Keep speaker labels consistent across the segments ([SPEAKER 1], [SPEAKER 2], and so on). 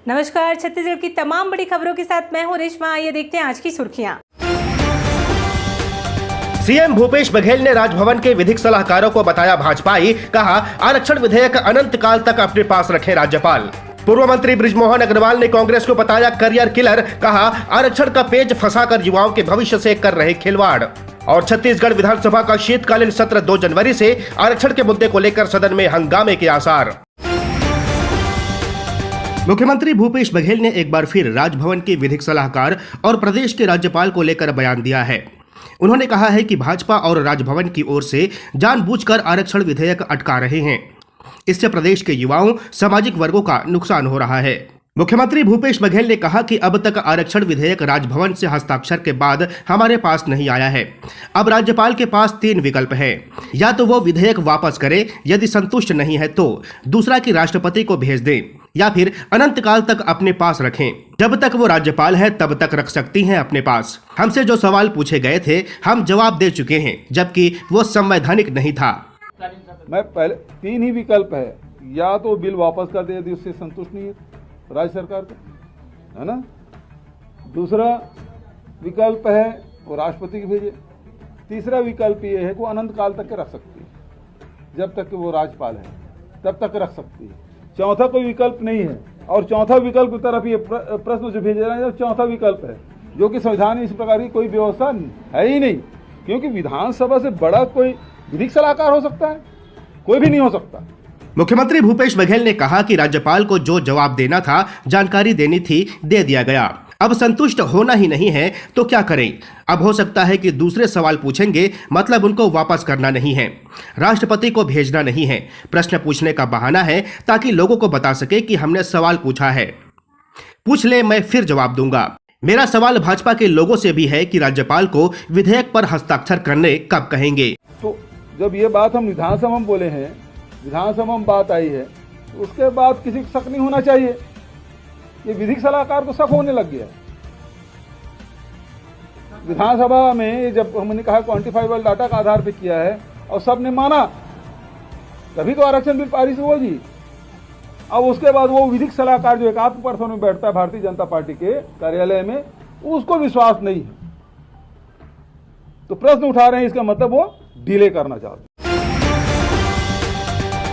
[SPEAKER 1] नमस्कार, छत्तीसगढ़ की तमाम बड़ी खबरों के साथ मैं हूं रेशमा। आइए देखते हैं आज की सुर्खियां।
[SPEAKER 2] सीएम भूपेश बघेल ने राजभवन के विधिक सलाहकारों को बताया भाजपाई, कहा आरक्षण विधेयक अनंत काल तक अपने पास रखे राज्यपाल। पूर्व मंत्री बृजमोहन अग्रवाल ने कांग्रेस को बताया करियर किलर, कहा आरक्षण का पेच फंसाकर युवाओं के भविष्य से कर रहे खिलवाड़। और छत्तीसगढ़ विधानसभा का शीतकालीन सत्र 2 जनवरी से, आरक्षण के मुद्दे को लेकर सदन में हंगामे के आसार। मुख्यमंत्री भूपेश बघेल ने एक बार फिर राजभवन के विधिक सलाहकार और प्रदेश के राज्यपाल को लेकर बयान दिया है। उन्होंने कहा है कि भाजपा और राजभवन की ओर से जानबूझकर आरक्षण विधेयक अटका रहे हैं। इससे प्रदेश के युवाओं, सामाजिक वर्गों का नुकसान हो रहा है। मुख्यमंत्री भूपेश बघेल ने कहा कि अब तक आरक्षण विधेयक राजभवन से हस्ताक्षर के बाद हमारे पास नहीं आया है। अब राज्यपाल के पास 3 विकल्प हैं, या तो वो विधेयक वापस करे, यदि संतुष्ट नहीं है तो दूसरा कि राष्ट्रपति को भेज दें, या फिर अनंत काल तक अपने पास रखें। जब तक वो राज्यपाल है तब तक रख सकती हैं अपने पास। हमसे जो सवाल पूछे गए थे हम जवाब दे चुके हैं, जबकि वो संवैधानिक नहीं था।
[SPEAKER 3] मैं पहले 3 ही विकल्प है, या तो बिल वापस कर दे यदि उससे संतुष्ट नहीं है राज्य सरकार को, है ना। दूसरा विकल्प है वो राष्ट्रपति को भेजे। तीसरा विकल्प ये है कि वो अनंत काल तक के रख सकती है, जब तक कि वो राज्यपाल है तब तक रख सकती है। चौथा कोई विकल्प नहीं है। और चौथा विकल्प की तरफ ये प्रश्न जो भेजे रहे हैं, चौथा विकल्प है जो कि संविधान में इस प्रकार की कोई व्यवस्था है ही नहीं, क्योंकि विधानसभा से बड़ा कोई विधिक सलाहकार हो सकता है, कोई भी नहीं हो सकता।
[SPEAKER 2] मुख्यमंत्री भूपेश बघेल ने कहा कि राज्यपाल को जो जवाब देना था, जानकारी देनी थी, दे दिया गया। अब संतुष्ट होना ही नहीं है तो क्या करें। अब हो सकता है कि दूसरे सवाल पूछेंगे, मतलब उनको वापस करना नहीं है, राष्ट्रपति को भेजना नहीं है, प्रश्न पूछने का बहाना है ताकि लोगों को बता सके कि हमने सवाल पूछा है। पूछ ले, मैं फिर जवाब दूंगा। मेरा सवाल भाजपा के लोगों से भी है कि राज्यपाल को विधेयक पर हस्ताक्षर करने कब कहेंगे।
[SPEAKER 3] तो जब ये बात हम विधानसभा में बोले हैं, विधानसभा में बात आई है, तो उसके बाद किसी को शक नहीं होना चाहिए। ये विधिक सलाहकार को शक होने लग गया। विधानसभा में जब हमने कहा क्वांटिफाइबल डाटा का आधार पे किया है और सबने माना, तभी तो आरक्षण बिल पारित हुआ जी। अब उसके बाद वो विधिक सलाहकार जो एकात्म पर्सन में बैठता है भारतीय जनता पार्टी के कार्यालय में, उसको विश्वास नहीं है, तो प्रश्न उठा रहे हैं, इसका मतलब वो डिले करना चाहते हैं।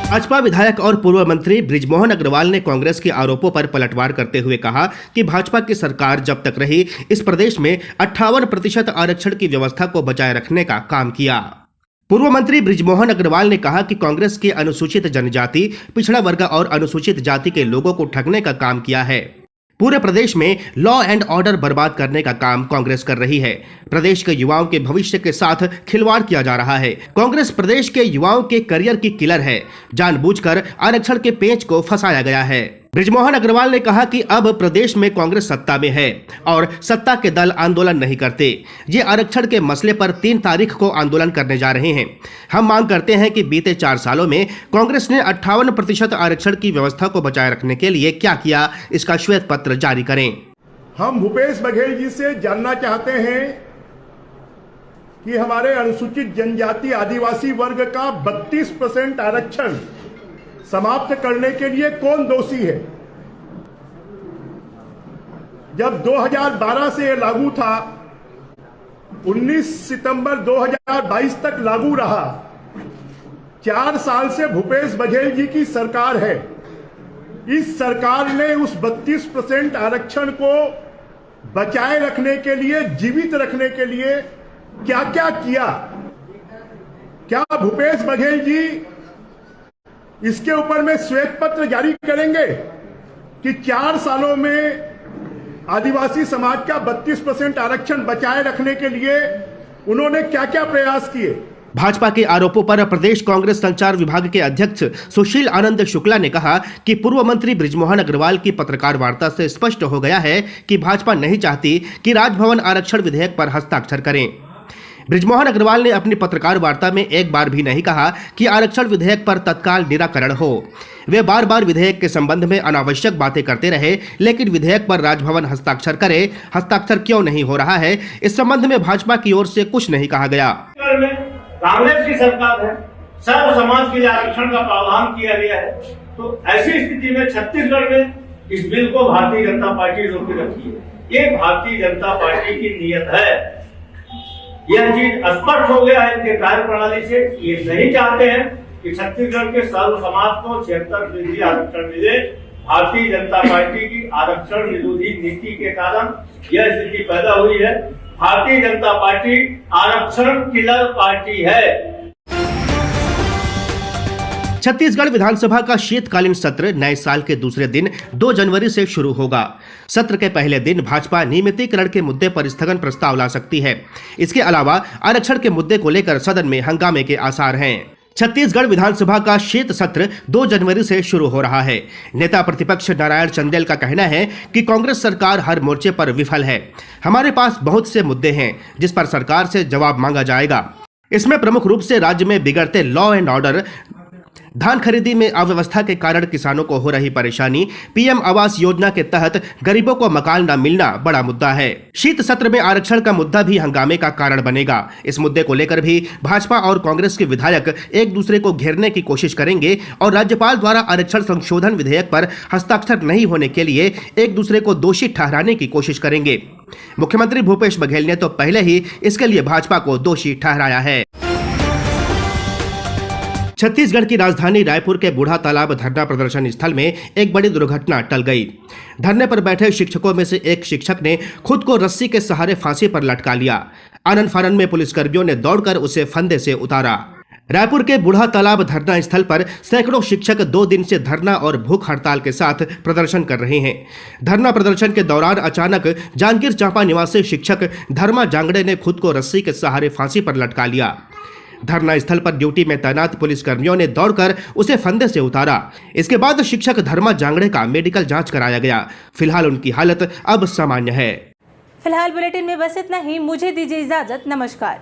[SPEAKER 2] भाजपा विधायक और पूर्व मंत्री बृजमोहन अग्रवाल ने कांग्रेस के आरोपों पर पलटवार करते हुए कहा कि भाजपा की सरकार जब तक रही, इस प्रदेश में 58% आरक्षण की व्यवस्था को बचाए रखने का काम किया। पूर्व मंत्री बृजमोहन अग्रवाल ने कहा कि कांग्रेस के अनुसूचित जनजाति, पिछड़ा वर्ग और अनुसूचित जाति के लोगों को ठगने का काम किया है। पूरे प्रदेश में लॉ एंड ऑर्डर बर्बाद करने का काम कांग्रेस कर रही है। प्रदेश के युवाओं के भविष्य के साथ खिलवाड़ किया जा रहा है। कांग्रेस प्रदेश के युवाओं के करियर की किलर है। जानबूझकर आरक्षण के पेंच को फंसाया गया है। बृजमोहन अग्रवाल ने कहा कि अब प्रदेश में कांग्रेस सत्ता में है और सत्ता के दल आंदोलन नहीं करते। ये आरक्षण के मसले पर 3 तारीख को आंदोलन करने जा रहे हैं। हम मांग करते हैं कि बीते 4 सालों में कांग्रेस ने 58% आरक्षण की व्यवस्था को बचाए रखने के लिए क्या किया, इसका श्वेत पत्र जारी करें।
[SPEAKER 4] हम भूपेश बघेल जी से जानना चाहते हैं कि हमारे अनुसूचित जनजाति आदिवासी वर्ग का 32% आरक्षण समाप्त करने के लिए कौन दोषी है। जब 2012 से यह लागू था, 19 सितंबर 2022 तक लागू रहा। 4 साल से भूपेश बघेल जी की सरकार है। इस सरकार ने उस 32% आरक्षण को बचाए रखने के लिए, जीवित रखने के लिए क्या क्या किया। क्या भूपेश बघेल जी इसके ऊपर में श्वेत पत्र जारी करेंगे कि 4 सालों में आदिवासी समाज का 32% आरक्षण बचाए रखने के लिए उन्होंने क्या क्या प्रयास किए।
[SPEAKER 2] भाजपा के आरोपों पर प्रदेश कांग्रेस संचार विभाग के अध्यक्ष सुशील आनंद शुक्ला ने कहा कि पूर्व मंत्री बृजमोहन अग्रवाल की पत्रकार वार्ता से स्पष्ट हो गया है कि भाजपा नहीं चाहती कि राजभवन आरक्षण विधेयक पर हस्ताक्षर करें। बृजमोहन अग्रवाल ने अपनी पत्रकार वार्ता में एक बार भी नहीं कहा कि आरक्षण विधेयक पर तत्काल निराकरण हो। वे बार बार विधेयक के संबंध में अनावश्यक बातें करते रहे, लेकिन विधेयक पर राजभवन हस्ताक्षर करे। हस्ताक्षर क्यों नहीं हो रहा है, इस संबंध में भाजपा की ओर से कुछ नहीं कहा गया।
[SPEAKER 5] कांग्रेस की सरकार है, सर्व समाज के लिए आरक्षण का प्रावधान किया गया है, तो ऐसी स्थिति में छत्तीसगढ़ में इस बिल को भारतीय जनता पार्टी रोक रखी है। ये भारतीय जनता पार्टी की नीयत है। यह चीज स्पष्ट हो गया है इनके कार्य प्रणाली से। ये नहीं चाहते हैं कि छत्तीसगढ़ के सर्व समाज को 76% आरक्षण मिले। भारतीय जनता पार्टी की आरक्षण विरोधी नीति के कारण यह स्थिति पैदा हुई है। भारतीय जनता पार्टी आरक्षण किलर पार्टी है।
[SPEAKER 2] छत्तीसगढ़ विधानसभा का शीतकालीन सत्र नए साल के दूसरे दिन 2 जनवरी से शुरू होगा। सत्र के पहले दिन भाजपा नियमितीकरण के मुद्दे पर स्थगन प्रस्ताव ला सकती है। इसके अलावा आरक्षण के मुद्दे को लेकर सदन में हंगामे के आसार हैं। छत्तीसगढ़ विधानसभा का शीत सत्र 2 जनवरी से शुरू हो रहा है। नेता प्रतिपक्ष नारायण चंदेल का कहना है कि कांग्रेस सरकार हर मोर्चे पर विफल है। हमारे पास बहुत से मुद्दे हैं जिस पर सरकार से जवाब मांगा जाएगा। इसमें प्रमुख रूप से राज्य में बिगड़ते लॉ एंड ऑर्डर, धान खरीदी में अव्यवस्था के कारण किसानों को हो रही परेशानी, पीएम आवास योजना के तहत गरीबों को मकान न मिलना बड़ा मुद्दा है। शीत सत्र में आरक्षण का मुद्दा भी हंगामे का कारण बनेगा। इस मुद्दे को लेकर भी भाजपा और कांग्रेस के विधायक एक दूसरे को घेरने की कोशिश करेंगे और राज्यपाल द्वारा आरक्षण संशोधन विधेयक पर हस्ताक्षर नहीं होने के लिए एक दूसरे को दोषी ठहराने की कोशिश करेंगे। मुख्यमंत्री भूपेश बघेल ने तो पहले ही इसके लिए भाजपा को दोषी ठहराया है। छत्तीसगढ़ की राजधानी रायपुर के बूढ़ा तालाब धरना प्रदर्शन स्थल में एक बड़ी दुर्घटना टल गई। धरने पर बैठे शिक्षकों में से एक शिक्षक ने खुद को रस्सी के सहारे फांसी पर लटका लिया। आनन फानन में पुलिसकर्मियों ने दौड़कर उसे फंदे से उतारा। रायपुर के बूढ़ा तालाब धरना स्थल पर सैकड़ों शिक्षक 2 दिन से धरना और भूख हड़ताल के साथ प्रदर्शन कर रहे हैं। धरना प्रदर्शन के दौरान अचानक जांजगीर चांपा निवासी शिक्षक धर्मा जांगड़े ने खुद को रस्सी के सहारे फांसी पर लटका लिया। धरना स्थल पर ड्यूटी में तैनात पुलिसकर्मियों ने दौड़कर उसे फंदे से उतारा। इसके बाद शिक्षक धर्मा जांगड़े का मेडिकल जांच कराया गया। फिलहाल उनकी हालत अब सामान्य है।
[SPEAKER 1] फिलहाल बुलेटिन में बस इतना ही। मुझे दीजिए इजाजत। नमस्कार।